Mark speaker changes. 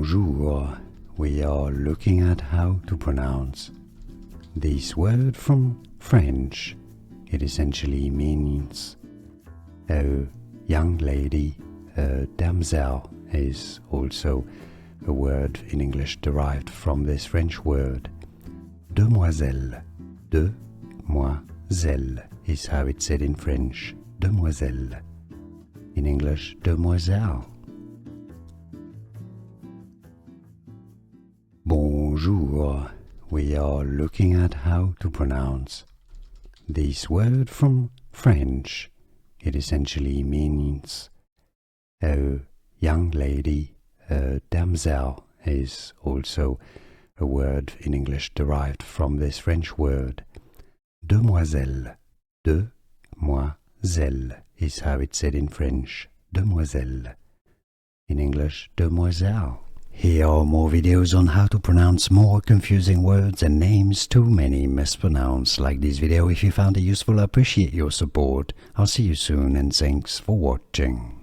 Speaker 1: Bonjour, we are looking at how to pronounce this word from French. It essentially means a young lady, a demoiselle is also a word in English derived from this French word. Demoiselle, demoiselle is how it's said in French, demoiselle. In English, demoiselle. Bonjour, we are looking at how to pronounce this word from French. It essentially means a young lady, a demoiselle is also a word in English derived from this French word. Demoiselle, demoiselle is how it's said in French, demoiselle. In English, demoiselle. Here are more videos on how to pronounce more confusing words and names too many mispronounced. Like this video if you found it useful. I appreciate your support. I'll see you soon and thanks for watching.